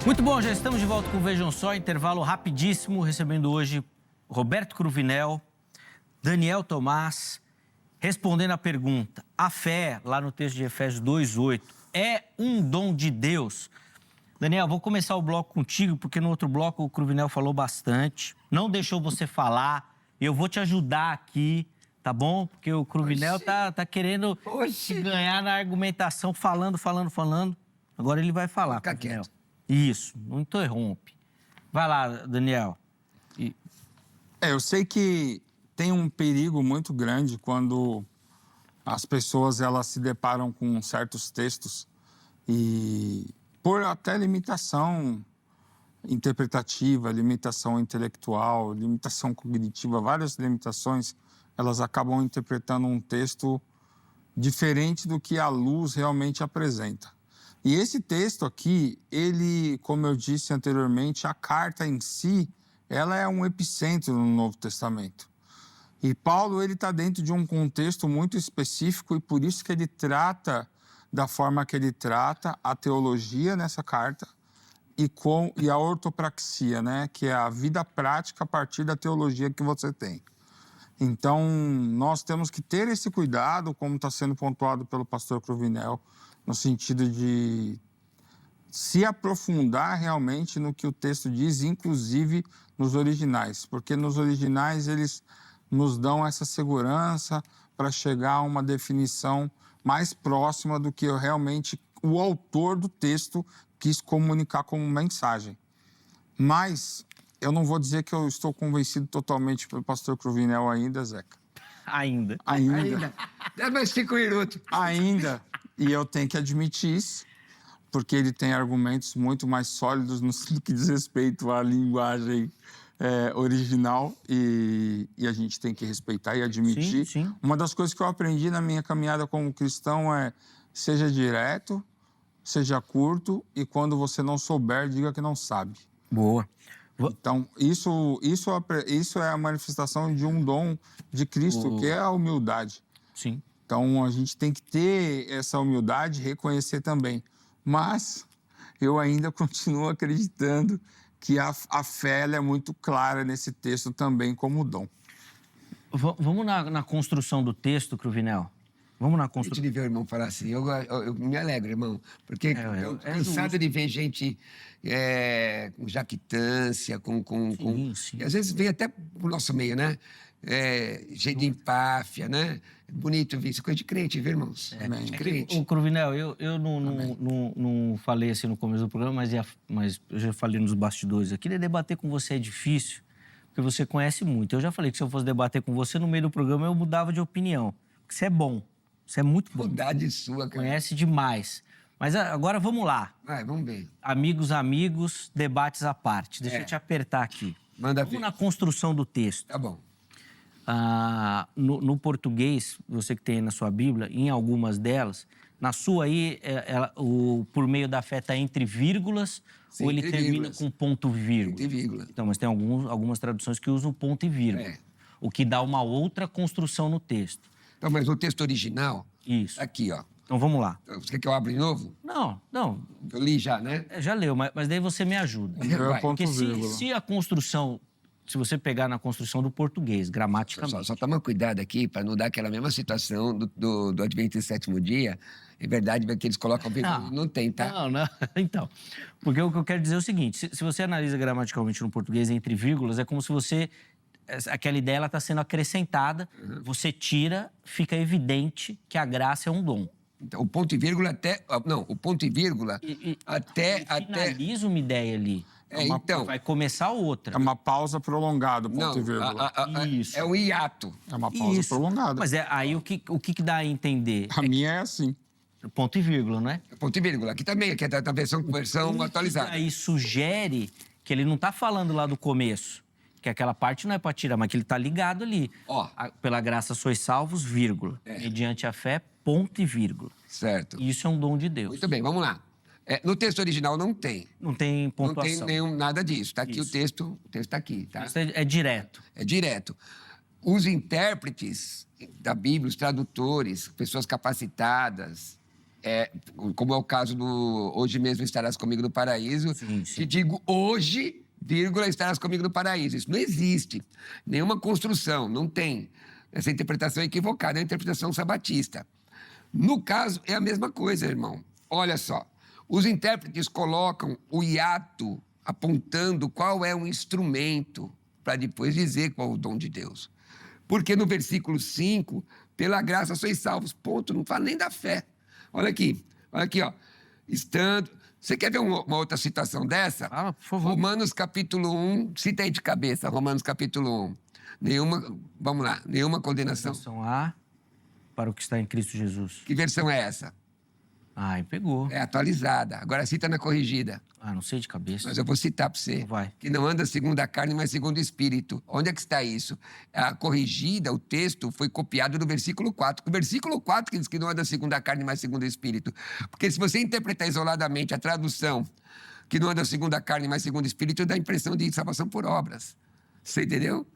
S1: Muito bom, já estamos de volta com o Vejam Só, intervalo rapidíssimo, recebendo hoje Roberto Cruvinel, Daniel Tomás, respondendo a pergunta: a fé, lá no texto de Efésios 2:8, é um dom de Deus? Daniel, vou começar o bloco contigo, porque no outro bloco o Cruvinel falou bastante, não deixou você falar, eu vou te ajudar aqui, tá bom? Porque o Cruvinel tá querendo te ganhar na argumentação, falando. Agora ele vai falar, Cruvinel. Isso, não interrompe. Vai lá, Daniel.
S3: Eu sei que tem um perigo muito grande quando as pessoas elas se deparam com certos textos e, por até limitação interpretativa, limitação intelectual, limitação cognitiva, várias limitações, elas acabam interpretando um texto diferente do que a luz realmente apresenta. E esse texto aqui, ele, como eu disse anteriormente, a carta em si, ela é um epicentro no Novo Testamento. E Paulo, ele está dentro de um contexto muito específico e por isso que ele trata da forma que ele trata a teologia nessa carta e a ortopraxia, né? Que é a vida prática a partir da teologia que você tem. Então, nós temos que ter esse cuidado, como está sendo pontuado pelo pastor Cruvinel, no sentido de se aprofundar realmente no que o texto diz, inclusive nos originais, porque nos originais eles nos dão essa segurança para chegar a uma definição mais próxima do que realmente o autor do texto quis comunicar como mensagem. Mas eu não vou dizer que eu estou convencido totalmente pelo pastor Cruvinel ainda, Zeca.
S1: Ainda.
S2: Dá mais 5 minutos.
S3: Ainda. E eu tenho que admitir isso. porque ele tem argumentos muito mais sólidos no que diz respeito à linguagem original e a gente tem que respeitar e admitir.
S1: Sim.
S3: Uma das coisas que eu aprendi na minha caminhada como cristão é seja direto, seja curto e quando você não souber, diga que não sabe.
S1: Boa.
S3: Então, isso é a manifestação de um dom de Cristo, que é a humildade.
S1: Sim.
S3: Então, a gente tem que ter essa humildade, reconhecer também. Mas eu ainda continuo acreditando que a fé ela é muito clara nesse texto também como dom.
S2: Vamos
S1: na construção do texto, Cruvinel? Vamos na construção.
S2: de ver o irmão falar assim. Eu me alegro, irmão. Porque eu tô cansado de ver gente com jactância,
S1: Sim.
S2: E às vezes vem até pro nosso meio, né? Jeito de empáfia, né? Bonito ver isso. Coisa de crente, viu, irmãos? De crente.
S1: O Cruvinel, eu não falei assim no começo do programa, mas eu já falei nos bastidores aqui. Debater com você é difícil, porque você conhece muito. Eu já falei que se eu fosse debater com você no meio do programa, eu mudava de opinião. Porque você é bom. Você é muito bom.
S2: Bondade sua, cara.
S1: Conhece demais. Mas agora vamos lá.
S2: Vai, vamos ver.
S1: Amigos, debates à parte. Deixa eu te apertar aqui.
S2: Manda
S1: Vamos
S2: ver.
S1: na construção do texto.
S2: Tá bom.
S1: No português, você que tem aí na sua Bíblia, em algumas delas, na sua aí, por meio da fé está entre vírgulas,
S2: Sim,
S1: ou ele
S2: entre
S1: termina
S2: vírgulas.
S1: com ponto e vírgula?
S2: Entre vírgula.
S1: Então, mas tem algumas traduções que usam ponto e vírgula. O que dá uma outra construção no texto.
S2: Então, mas o texto original...
S1: Isso.
S2: Aqui, ó.
S1: Então, vamos lá.
S2: Você quer que eu abra de novo?
S1: Não.
S2: Eu li já, né?
S1: Já leu, mas daí você me ajuda.
S2: Vai.
S3: Ponto
S1: Porque
S3: vírgula.
S1: se a construção... Se você pegar na construção do português, gramaticamente...
S2: Só toma cuidado aqui para não dar aquela mesma situação do Adventista Sétimo Dia. É verdade que eles colocam... Não tem, tá?
S1: Não. Então, porque o que eu quero dizer é o seguinte. Se você analisa gramaticalmente no português entre vírgulas, é como se você... Aquela ideia está sendo acrescentada, você tira, fica evidente que a graça é um dom.
S2: Então, o ponto e vírgula até... Não, o ponto e vírgula até...
S1: Finaliza uma ideia ali.
S2: Então...
S1: Vai começar outra.
S3: É uma pausa prolongada, ponto e vírgula.
S1: Isso.
S2: É o hiato.
S3: É uma pausa prolongada.
S1: Mas aí o que dá a entender?
S3: A minha é assim.
S1: Ponto e vírgula, né?
S2: Ponto e vírgula. Aqui também, que é da versão atualizada.
S1: Aí sugere que ele não está falando lá do começo, que aquela parte não é para tirar, mas que ele está ligado ali.
S2: Ó.
S1: Pela graça sois salvos, vírgula. Mediante a fé, ponto e vírgula.
S2: Certo.
S1: E isso é um dom de Deus.
S2: Muito bem, vamos lá. No texto original não tem.
S1: Não tem pontuação.
S2: Não tem nada disso. Está aqui o texto está aqui, tá?
S1: Isso é direto.
S2: É direto. Os intérpretes da Bíblia, os tradutores, pessoas capacitadas, como é o caso do Hoje Mesmo Estarás Comigo no Paraíso,
S1: Sim.
S2: que digo hoje, vírgula, estarás comigo no paraíso. Isso não existe. Nenhuma construção, não tem. Essa interpretação é equivocada, é a interpretação sabatista. No caso, é a mesma coisa, irmão. Olha só. Os intérpretes colocam o hiato apontando qual é o instrumento para depois dizer qual é o dom de Deus. Porque no versículo 5, pela graça sois salvos, ponto, não fala nem da fé. Olha aqui, ó. Você quer ver uma outra citação dessa?
S1: Ah, por favor.
S2: Romanos capítulo 1, cita aí de cabeça, Romanos capítulo 1. Nenhuma condenação.
S1: Versão A para o que está em Cristo Jesus.
S2: Que versão é essa?
S1: Ai, pegou.
S2: É atualizada. Agora cita na corrigida.
S1: Não sei de cabeça.
S2: Mas eu vou citar para você.
S1: Vai.
S2: Que não anda segundo a carne, mas segundo o Espírito. Onde é que está isso? A corrigida, o texto, foi copiado do versículo 4. O versículo 4 que diz que não anda segundo a carne, mas segundo o Espírito. Porque se você interpretar isoladamente a tradução que não anda segundo a carne, mas segundo o Espírito, dá a impressão de salvação por obras. Você entendeu?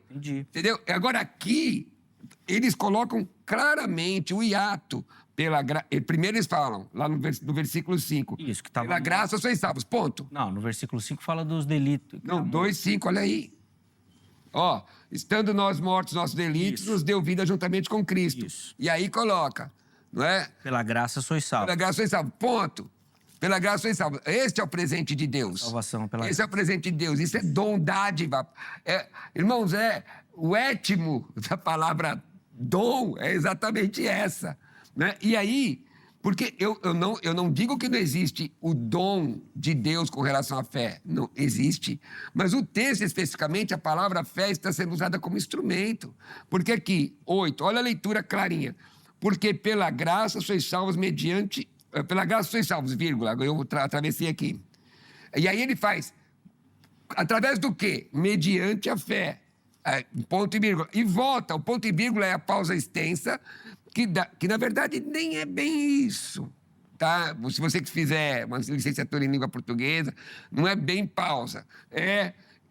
S1: Entendi.
S2: Entendeu? Agora aqui, eles colocam claramente o hiato. Primeiro eles falam, lá no versículo 5.
S1: Isso, que estava...
S2: Pela graça sois salvos, ponto.
S1: Não, no versículo 5 fala dos delitos.
S2: Não, 2:5, olha aí. Ó, estando nós mortos nossos delitos, nos deu vida juntamente com Cristo.
S1: Isso.
S2: E aí coloca, não é?
S1: Pela graça sois salvos.
S2: Pela graça sois salvos, ponto. Pela graça sois salvos. Este é o presente de Deus.
S1: Salvação pela
S2: Esse é o presente de Deus. Isso é dom, dádiva. Irmãos, o étimo da palavra dom é exatamente essa. Né? E aí, porque eu não digo que não existe o dom de Deus com relação à fé. Não existe. Mas o texto, especificamente, a palavra fé está sendo usada como instrumento. Porque aqui, 8, olha a leitura clarinha. Porque pela graça sois salvos mediante pela graça sois salvos, vírgula, eu atravessei aqui. E aí ele faz, através do quê? Mediante a fé. Ponto e vírgula. E volta, o ponto e vírgula é a pausa extensa, que na verdade nem é bem isso. Tá? Se você fizer uma licenciatura em língua portuguesa, não é bem pausa.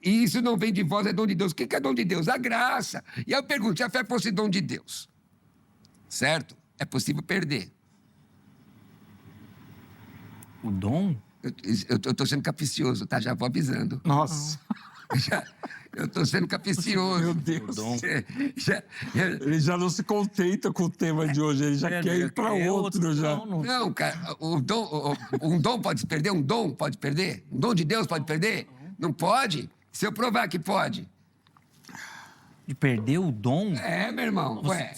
S2: E isso não vem de vós, é dom de Deus. O que é dom de Deus? A graça. E eu pergunto, se a fé fosse dom de Deus, certo? É possível perder.
S1: O dom?
S2: Eu estou sendo capcioso, tá? Já vou avisando.
S3: Nossa.
S2: Eu estou sendo capcioso.
S3: Meu Deus.
S2: Já-
S3: Ele já não se contenta com o tema de hoje, ele já quer ir para outro já.
S2: Não, cara, um dom pode se perder? Um dom pode perder? Um dom de Deus pode perder? Não pode? Se eu provar que pode.
S1: De perder o dom?
S2: Meu irmão. Ué.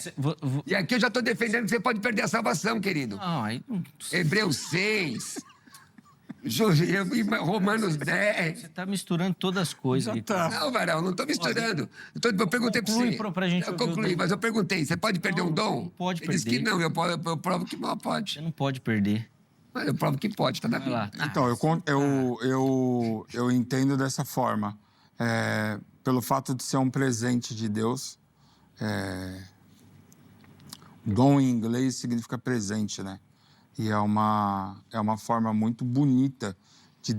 S2: E aqui eu já estou defendendo que você pode perder a salvação, querido.
S1: Não, aí...
S2: Hebreus 6, Romanos 10.
S1: Você está misturando todas as coisas.
S3: Já tá.
S2: Não, Varão, não estou misturando. Eu perguntei para você.
S1: Conclui pra gente
S2: Eu
S1: ouvir o
S2: concluí,
S1: dom.
S2: mas eu perguntei, você pode perder um dom?
S1: Não pode
S2: Ele disse
S1: perder.
S2: que não, eu provo que não pode.
S1: Você não pode perder.
S2: Mas eu provo que pode, tá na
S1: Vai lá.
S2: Bíblia.
S3: Então, eu entendo dessa forma. Pelo fato de ser um presente de Deus, dom em inglês significa presente, né? E é uma forma muito bonita de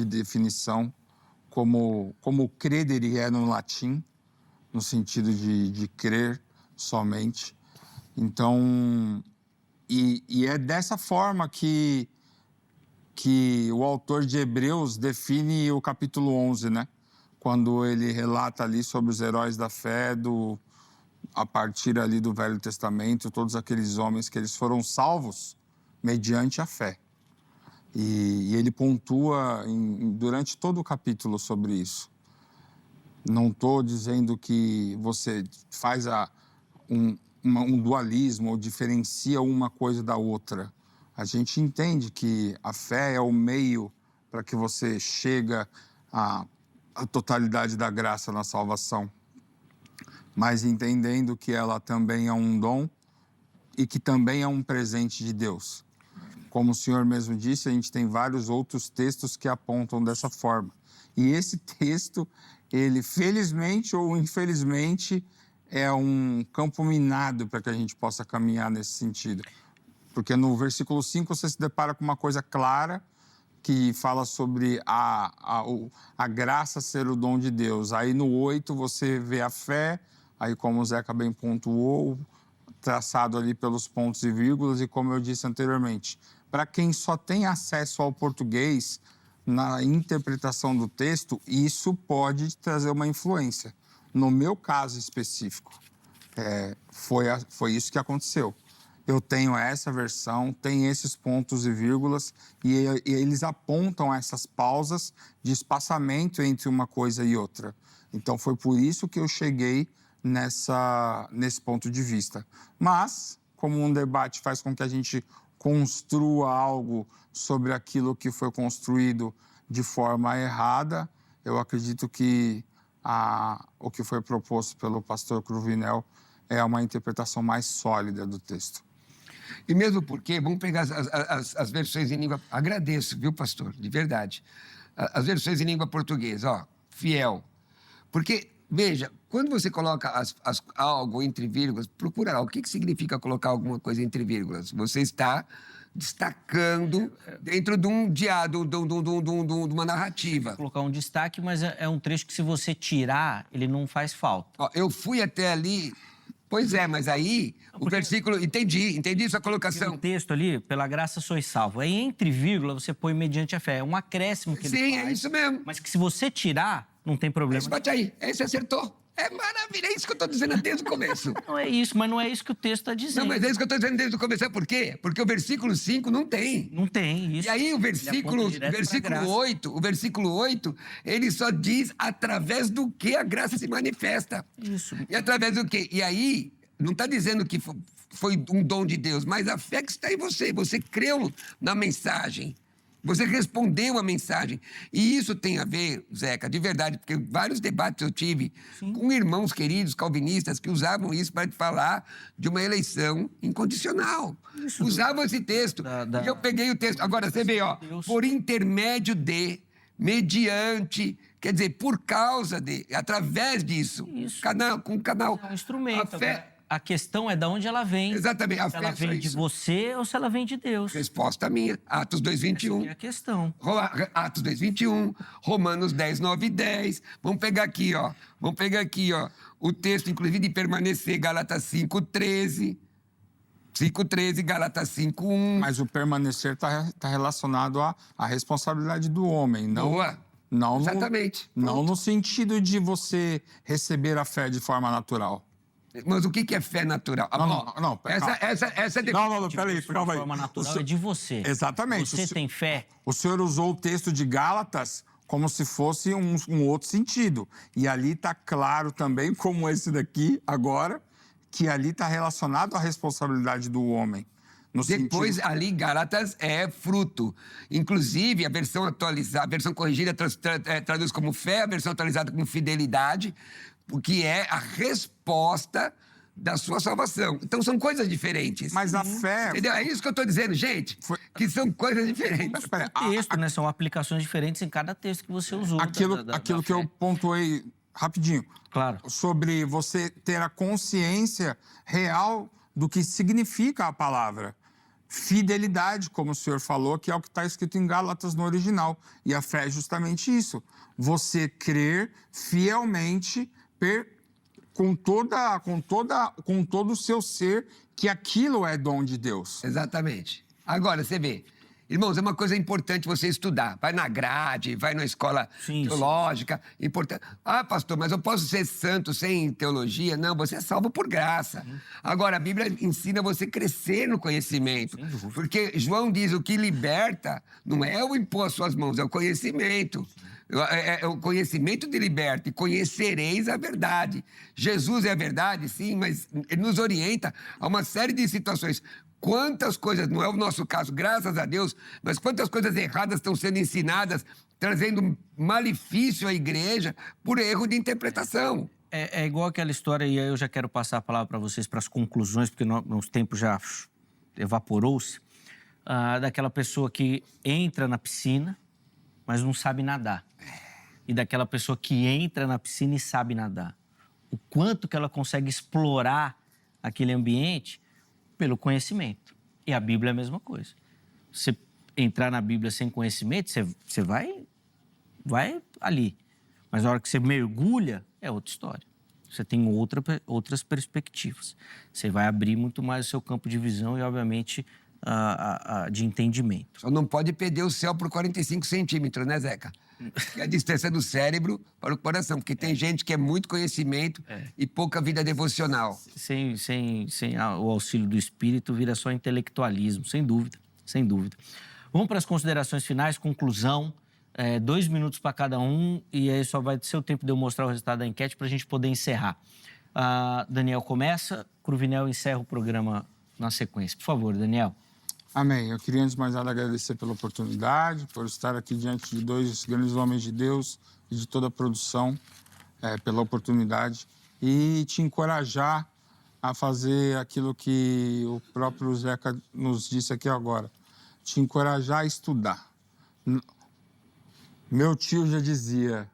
S3: definição, como credere é no latim, no sentido de crer somente. Então, e é dessa forma que o autor de Hebreus define o capítulo 11, né? Quando ele relata ali sobre os heróis da fé, a partir ali do Velho Testamento, todos aqueles homens que eles foram salvos mediante a fé. E ele pontua durante todo o capítulo sobre isso. Não estou dizendo que você faz um dualismo ou diferencia uma coisa da outra. A gente entende que a fé é o meio para que você chega à totalidade da graça na salvação, mas entendendo que ela também é um dom e que também é um presente de Deus. Como o senhor mesmo disse, a gente tem vários outros textos que apontam dessa forma. E esse texto, ele felizmente ou infelizmente, é um campo minado para que a gente possa caminhar nesse sentido. Porque no versículo 5 você se depara com uma coisa clara, que fala sobre a graça ser o dom de Deus. Aí no 8 você vê a fé, aí como o Zeca bem pontuou, traçado ali pelos pontos e vírgulas, e como eu disse anteriormente, para quem só tem acesso ao português, na interpretação do texto, isso pode trazer uma influência. No meu caso específico, foi isso que aconteceu. Eu tenho essa versão, tem esses pontos e vírgulas, e eles apontam essas pausas de espaçamento entre uma coisa e outra. Então, foi por isso que eu cheguei nesse ponto de vista. Mas, como um debate faz com que a gente construa algo sobre aquilo que foi construído de forma errada, eu acredito que o que foi proposto pelo pastor Cruvinel é uma interpretação mais sólida do texto.
S2: E mesmo porque, vamos pegar as versões em língua... Agradeço, viu, pastor? De verdade. As versões em língua portuguesa, ó, fiel. Porque, veja, quando você coloca algo entre vírgulas, procura lá. O que significa colocar alguma coisa entre vírgulas? Você está destacando dentro de uma narrativa.
S1: Vou colocar um destaque, mas é um trecho que se você tirar, ele não faz falta.
S2: Ó, eu fui até ali... Pois é, mas aí o versículo... Entendi sua colocação.
S1: O texto ali, pela graça sois salvo. Aí, entre vírgula, você põe mediante a fé. É um acréscimo que ele faz.
S2: Sim, é isso mesmo.
S1: Mas que se você tirar, não tem problema.
S2: Mas bate aí. Aí você acertou. É maravilha, é isso que eu estou dizendo desde o começo.
S1: Não é isso, mas não é isso que o texto está dizendo.
S2: Não, mas é isso que eu estou dizendo desde o começo. Por quê? Porque o versículo 5 não tem.
S1: Não tem isso.
S2: E aí o versículo 8, ele só diz através do que a graça se manifesta.
S1: Isso.
S2: E através do quê? E aí, não está dizendo que foi um dom de Deus, mas a fé que está em você. Você creu na mensagem. Você respondeu a mensagem. E isso tem a ver, Zeca, de verdade, porque vários debates eu tive com irmãos queridos calvinistas que usavam isso para falar de uma eleição incondicional. Usavam esse texto. E eu peguei o texto. Agora, você vê, ó, por intermédio de, mediante, quer dizer, por causa de, através disso. Com o canal.
S1: É um instrumento.
S2: A fé,
S1: a questão é de onde ela vem.
S2: exatamente.
S1: Se ela vem de você ou se ela vem de Deus.
S2: Resposta minha. Atos 2:21.
S1: Essa é a questão.
S2: Atos 2:21, Romanos 10, 9 e 10. Vamos pegar aqui, ó. O texto, inclusive, de permanecer, Gálatas 5:13. 5:13, Gálatas 5:1.
S3: Mas o permanecer está relacionado à responsabilidade do homem, não...
S2: Boa.
S3: Não
S2: Exatamente.
S3: Não no sentido de você receber a fé de forma natural.
S2: Mas o que é fé natural?
S3: Não,
S2: essa é
S3: Não, peraí, calma aí.
S1: De forma natural é de você.
S3: Exatamente.
S1: Você tem fé?
S3: O senhor usou o texto de Gálatas como se fosse um outro sentido. E ali está claro também, como esse daqui agora, que ali está relacionado à responsabilidade do homem.
S2: Depois, ali, Gálatas é fruto. Inclusive, a versão atualizada, a versão corrigida traduz como fé, a versão atualizada como fidelidade, porque é a resposta da sua salvação. Então, são coisas diferentes.
S3: Mas a fé...
S2: Entendeu? É isso que eu estou dizendo, gente, que são coisas diferentes.
S1: Mas texto, né? São aplicações diferentes em cada texto que você usou.
S3: Aquilo que eu pontuei rapidinho.
S1: Claro.
S3: Sobre você ter a consciência real do que significa a palavra. Fidelidade, como o senhor falou, que é o que está escrito em Gálatas no original. E a fé é justamente isso. Você crer fielmente, com todo o seu ser, que aquilo é dom de Deus.
S2: Exatamente. Agora, você vê, irmãos, é uma coisa importante você estudar. Vai na grade, vai na escola teológica. Importante. Ah, pastor, mas eu posso ser santo sem teologia? Não, você é salvo por graça. Agora, a Bíblia ensina você a crescer no conhecimento. Porque João diz, o que liberta não é o impor as suas mãos, é o conhecimento. É o conhecimento de liberta, e conhecereis a verdade. Jesus é a verdade, sim, mas ele nos orienta a uma série de situações. Quantas coisas, não é o nosso caso, graças a Deus, mas quantas coisas erradas estão sendo ensinadas, trazendo malefício à igreja por erro de interpretação.
S1: É igual aquela história, e aí eu já quero passar a palavra para vocês, para as conclusões, porque nosso tempo já evaporou-se, daquela pessoa que entra na piscina, mas não sabe nadar. E daquela pessoa que entra na piscina e sabe nadar. O quanto que ela consegue explorar aquele ambiente pelo conhecimento. E a Bíblia é a mesma coisa. Você entrar na Bíblia sem conhecimento, você vai ali. Mas na hora que você mergulha, é outra história. Você tem outras perspectivas. Você vai abrir muito mais o seu campo de visão e, obviamente, de entendimento.
S2: Só não pode perder o céu por 45 centímetros, né, Zeca? Que é a distância do cérebro para o coração, porque tem gente que é muito conhecimento e pouca vida devocional.
S1: Sem o auxílio do Espírito, vira só intelectualismo, sem dúvida, sem dúvida. Vamos para as considerações finais, conclusão. 2 minutos para cada um, e aí só vai ser o tempo de eu mostrar o resultado da enquete para a gente poder encerrar. Daniel começa, Cruvinel encerra o programa na sequência. Por favor, Daniel.
S3: Amém. Eu queria, antes de mais nada, agradecer pela oportunidade, por estar aqui diante de 2 grandes homens de Deus e de toda a produção, pela oportunidade, e te encorajar a fazer aquilo que o próprio Zeca nos disse aqui agora. Te encorajar a estudar. Meu tio já dizia,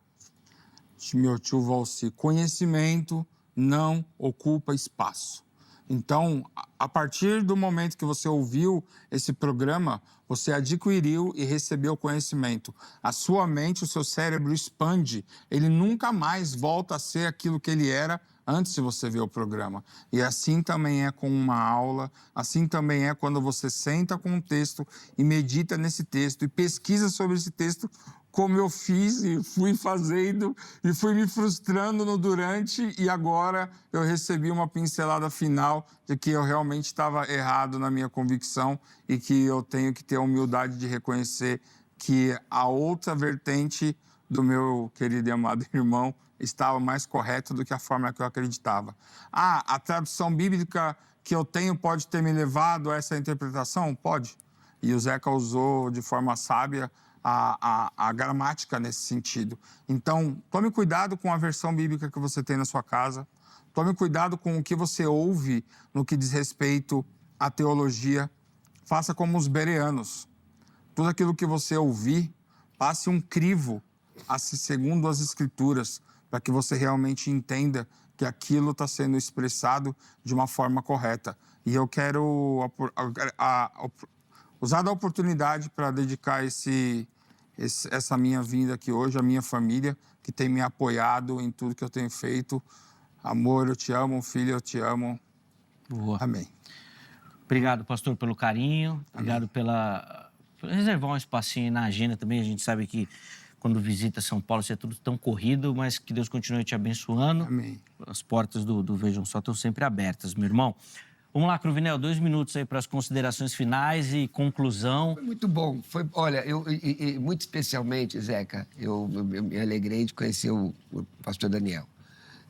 S3: meu tio Valci, conhecimento não ocupa espaço. Então, a partir do momento que você ouviu esse programa, você adquiriu e recebeu conhecimento. A sua mente, o seu cérebro expande. Ele nunca mais volta a ser aquilo que ele era antes de você ver o programa. E assim também é com uma aula, assim também é quando você senta com um texto e medita nesse texto e pesquisa sobre esse texto, como eu fiz e fui fazendo e fui me frustrando no durante, e agora eu recebi uma pincelada final de que eu realmente estava errado na minha convicção e que eu tenho que ter a humildade de reconhecer que a outra vertente do meu querido e amado irmão estava mais correta do que a forma que eu acreditava. A tradução bíblica que eu tenho pode ter me levado a essa interpretação? Pode. E o Zeca usou de forma sábia a gramática nesse sentido. Então, tome cuidado com a versão bíblica que você tem na sua casa. Tome cuidado com o que você ouve no que diz respeito à teologia. Faça como os bereanos. Tudo aquilo que você ouvir, passe um crivo segundo as Escrituras, para que você realmente entenda que aquilo está sendo expressado de uma forma correta. E eu quero usar da oportunidade para dedicar essa minha vinda aqui hoje, à minha família, que tem me apoiado em tudo que eu tenho feito. Amor, eu te amo. Filho, eu te amo.
S1: Boa.
S3: Amém.
S1: Obrigado, pastor, pelo carinho. Obrigado por reservar um espacinho na agenda também. A gente sabe que quando visita São Paulo, isso é tudo tão corrido, mas que Deus continue te abençoando.
S3: Amém.
S1: As portas do Vejam Só estão sempre abertas, meu irmão. Vamos lá, Cruvinel, 2 minutos aí para as considerações finais e conclusão.
S2: Foi muito bom. Olha, muito especialmente, Zeca, eu me alegrei de conhecer o pastor Daniel.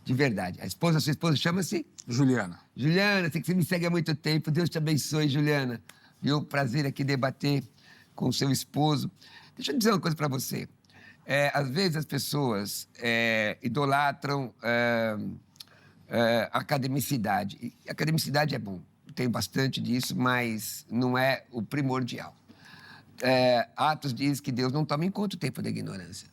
S2: De verdade. Sua esposa chama-se?
S3: Juliana.
S2: Juliana, sei que você me segue há muito tempo. Deus te abençoe, Juliana. Viu? Prazer aqui debater com o seu esposo. Deixa eu dizer uma coisa para você. Às vezes as pessoas idolatram a academicidade. E academicidade é bom, tenho bastante disso, mas não é o primordial. Atos diz que Deus não toma em conta o tempo da ignorância.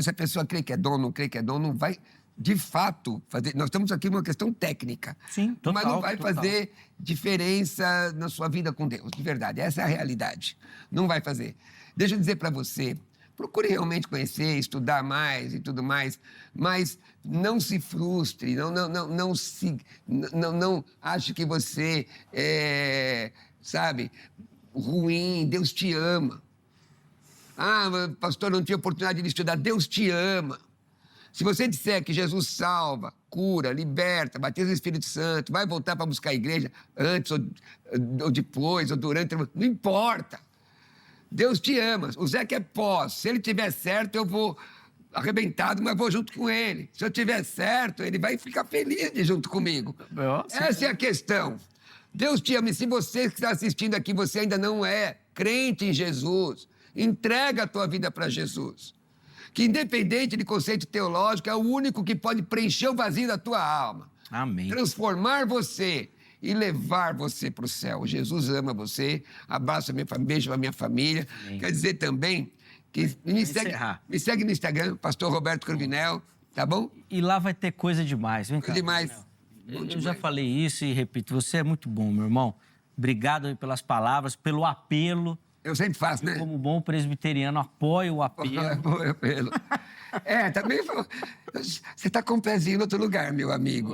S2: Se a pessoa crê que é dom, não crê que é dom, não vai, de fato, fazer... Nós estamos aqui numa questão técnica.
S1: Sim, total,
S2: mas não vai fazer diferença na sua vida com Deus, de verdade. Essa é a realidade. Não vai fazer. Deixa eu dizer para você, procure realmente conhecer, estudar mais e tudo mais, mas não se frustre, não ache que você é, sabe, ruim. Deus te ama. Pastor, não tinha oportunidade de estudar. Deus te ama. Se você disser que Jesus salva, cura, liberta, batiza o Espírito Santo, vai voltar para buscar a igreja antes ou depois, ou durante, não importa. Deus te ama. O Zeca é pós. Se ele tiver certo, eu vou arrebentado, mas vou junto com ele. Se eu tiver certo, ele vai ficar feliz de junto comigo. Essa é a questão. Deus te ama. E se você que está assistindo aqui, você ainda não é crente em Jesus, entrega a tua vida para Jesus. Que independente de conceito teológico, é o único que pode preencher o vazio da tua alma.
S1: Amém.
S2: Transformar você e levar você para o céu. Jesus ama você. Abraço a minha família, beijo a minha família. Amém. Quer dizer também que me segue no Instagram, Pastor Roberto Cruvinel, tá bom?
S1: E lá vai ter coisa demais. Vem cá.
S2: Demais.
S1: Eu já falei isso e repito, você é muito bom, meu irmão. Obrigado pelas palavras, pelo apelo.
S2: Eu sempre faço, né?
S1: Como bom presbiteriano, apoio o apelo.
S2: Apoio o apelo. Também você está com o pezinho em outro lugar, meu amigo.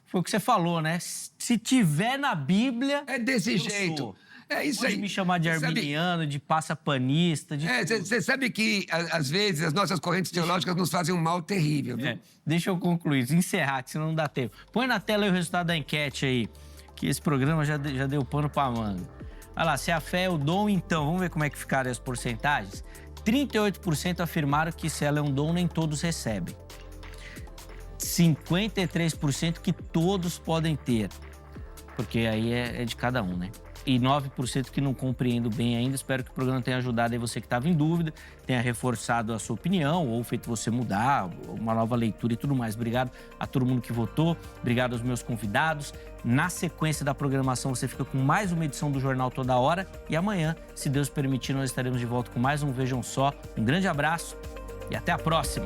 S1: Foi o que você falou, né? Se tiver na Bíblia...
S2: É desse jeito.
S1: Sou.
S2: É isso
S1: Pode
S2: aí.
S1: me chamar de arminiano, de passapanista, de...
S2: Você sabe que, às vezes, as nossas correntes teológicas nos fazem um mal terrível, viu?
S1: Deixa eu concluir, encerrar, que senão não dá tempo. Põe na tela aí o resultado da enquete aí, que esse programa já deu pano pra manga. Olha lá, se a fé é o dom, então, vamos ver como é que ficaram as porcentagens? 38% afirmaram que se ela é um dom, nem todos recebem. 53% que todos podem ter, porque aí é de cada um, né? E 9% que não compreendo bem ainda. Espero que o programa tenha ajudado aí você que estava em dúvida, tenha reforçado a sua opinião ou feito você mudar, uma nova leitura e tudo mais. Obrigado a todo mundo que votou, obrigado aos meus convidados. Na sequência da programação, você fica com mais uma edição do Jornal Toda Hora e amanhã, se Deus permitir, nós estaremos de volta com mais um Vejam Só. Um grande abraço e até a próxima!